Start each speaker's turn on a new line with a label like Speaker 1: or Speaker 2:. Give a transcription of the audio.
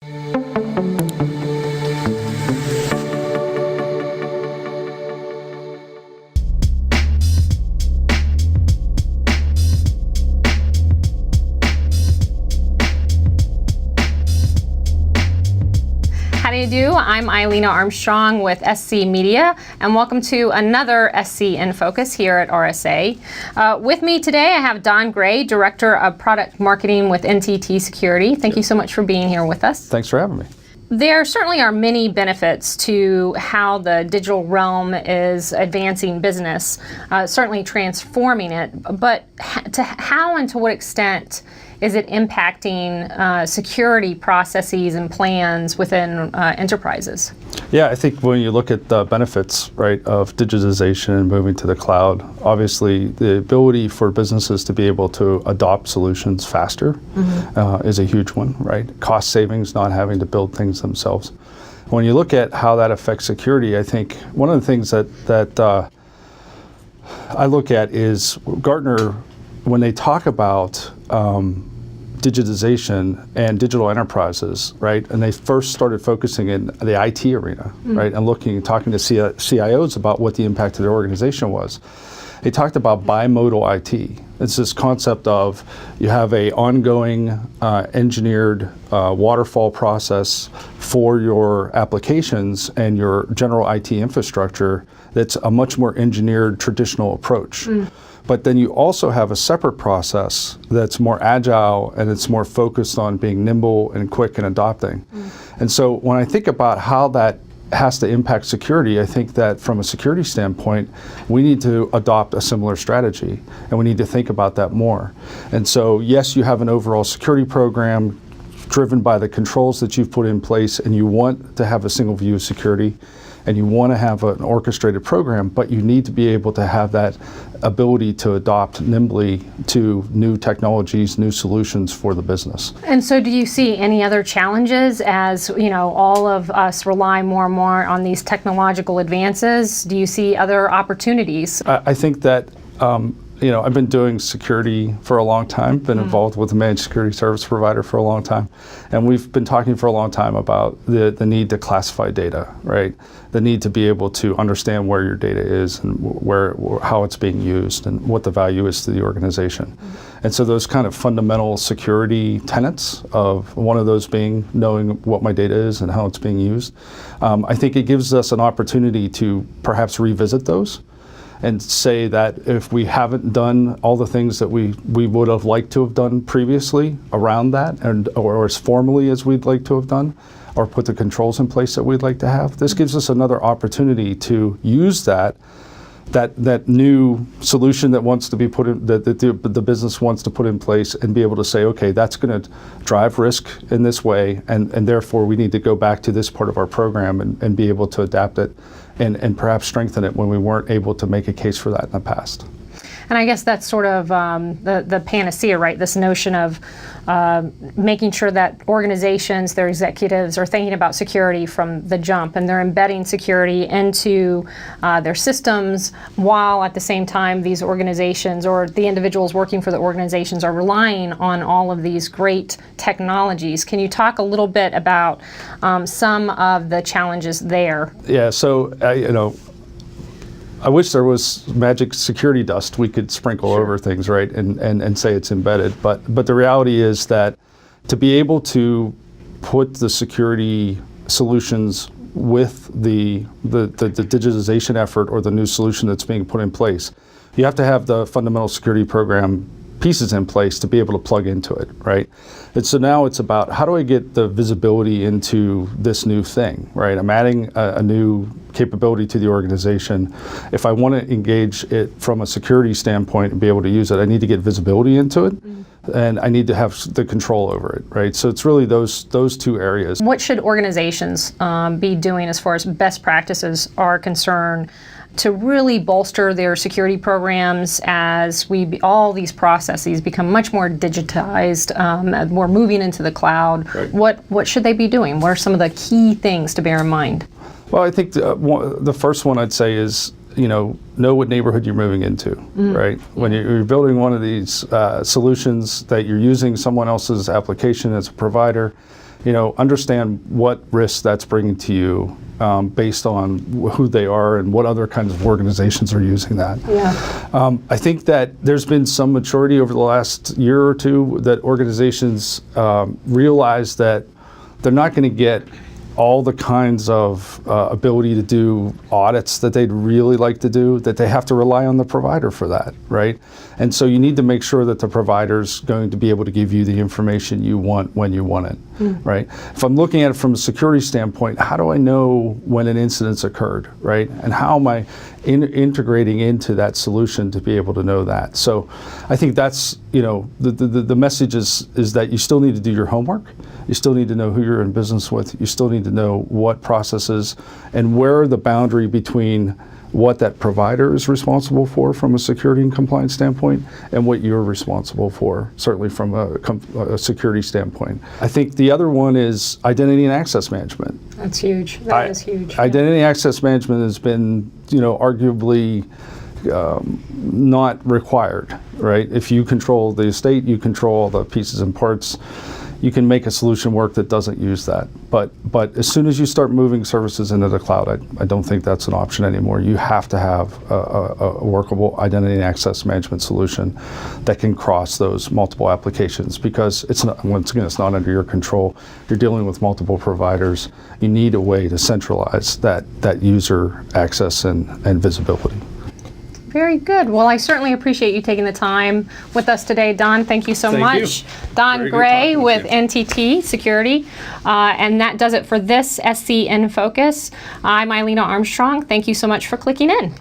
Speaker 1: How do you do? I'm Eilina Armstrong with SC Media, and welcome to another SC in Focus here at RSA. With me today, I have Don Gray, Director of Product Marketing with NTT Security. Thank you so much for being here with us.
Speaker 2: Thanks for having me.
Speaker 1: There certainly are many benefits to how the digital realm is advancing business, certainly transforming it, but to how and to what extent is it impacting security processes and plans within enterprises?
Speaker 2: Yeah, I think when you look at the benefits, right, of digitization and moving to the cloud, obviously the ability for businesses to be able to adopt solutions faster is a huge one, right? Cost savings, not having to build things themselves. When you look at how that affects security, I think one of the things that I look at is Gartner, when they talk about digitization and digital enterprises, right? And they first started focusing in the IT arena, right? And talking to CIOs about what the impact of their organization was. They talked about bimodal IT. It's this concept of you have a ongoing engineered waterfall process for your applications and your general IT infrastructure that's a much more engineered traditional approach. But then you also have a separate process that's more agile and it's more focused on being nimble and quick and adopting. And so when I think about how that has to impact security, I think that from a security standpoint, we need to adopt a similar strategy and we need to think about that more. And so yes, you have an overall security program driven by the controls that you've put in place and you want to have a single view of security and you want to have an orchestrated program, but you need to be able to have that ability to adopt nimbly to new technologies, new solutions for the business.
Speaker 1: And so do you see any other challenges as, you know, all of us rely more and more on these technological advances? Do you see other opportunities?
Speaker 2: I think that I've been doing security for a long time, been involved with a managed security service provider for a long time, and we've been talking for a long time about the need to classify data, right? The need to be able to understand where your data is and how it's being used and what the value is to the organization. And so those kind of fundamental security tenets of one of those being knowing what my data is and how it's being used, I think it gives us an opportunity to perhaps revisit those and say that if we haven't done all the things that we would have liked to have done previously around that, or as formally as we'd like to have done, or put the controls in place that we'd like to have, this gives us another opportunity to use that new solution that wants to be put in, that the business wants to put in place, and be able to say, okay, that's going to drive risk in this way, and therefore we need to go back to this part of our program and be able to adapt it and perhaps strengthen it when we weren't able to make a case for that in the past.
Speaker 1: And I guess that's sort of the panacea, right? This notion of making sure that organizations, their executives are thinking about security from the jump, and they're embedding security into their systems, while at the same time these organizations or the individuals working for the organizations are relying on all of these great technologies. Can you talk a little bit about some of the challenges there?
Speaker 2: Yeah, so I wish there was magic security dust we could sprinkle over things, right, and say it's embedded. But the reality is that to be able to put the security solutions with the digitization effort or the new solution that's being put in place, you have to have the fundamental security program pieces in place to be able to plug into it, right? And so now it's about how do I get the visibility into this new thing, right? I'm adding a new capability to the organization. If I want to engage it from a security standpoint and be able to use it, I need to get visibility into it, and I need to have the control over it, right? So it's really those two areas.
Speaker 1: What should organizations be doing as far as best practices are concerned to really bolster their security programs as all these processes become much more digitized, we're moving into the cloud? Right. What should they be doing? What are some of the key things to bear in mind?
Speaker 2: Well, I think the first one I'd say is, know what neighborhood you're moving into, right? When you're building one of these solutions that you're using someone else's application as a provider, understand what risk that's bringing to you based on who they are and what other kinds of organizations are using that.
Speaker 1: Yeah.
Speaker 2: I think that there's been some maturity over the last year or two that organizations realize that they're not going to get all the kinds of ability to do audits that they'd really like to do, that they have to rely on the provider for that, right? And so you need to make sure that the provider's going to be able to give you the information you want when you want it, right? If I'm looking at it from a security standpoint, how do I know when an incident's occurred, right? And how am I integrating into that solution to be able to know that? So I think that's, the message is that you still need to do your homework. You still need to know who you're in business with. You still need to know what processes and where the boundary between what that provider is responsible for from a security and compliance standpoint and what you're responsible for, certainly from a security standpoint. I think the other one is identity and access management.
Speaker 1: That's huge. That is huge.
Speaker 2: Identity and access management has been, arguably not required, right? If you control the estate, you control all the pieces and parts. You can make a solution work that doesn't use that. But as soon as you start moving services into the cloud, I don't think that's an option anymore. You have to have a workable identity and access management solution that can cross those multiple applications, because it's not, once again, it's not under your control. You're dealing with multiple providers. You need a way to centralize that user access and visibility.
Speaker 1: Very good. Well, I certainly appreciate you taking the time with us today, Don. Thank you so much. Don Gray with NTT Security. And that does it for this SC in Focus. I'm Eilina Armstrong. Thank you so much for clicking in.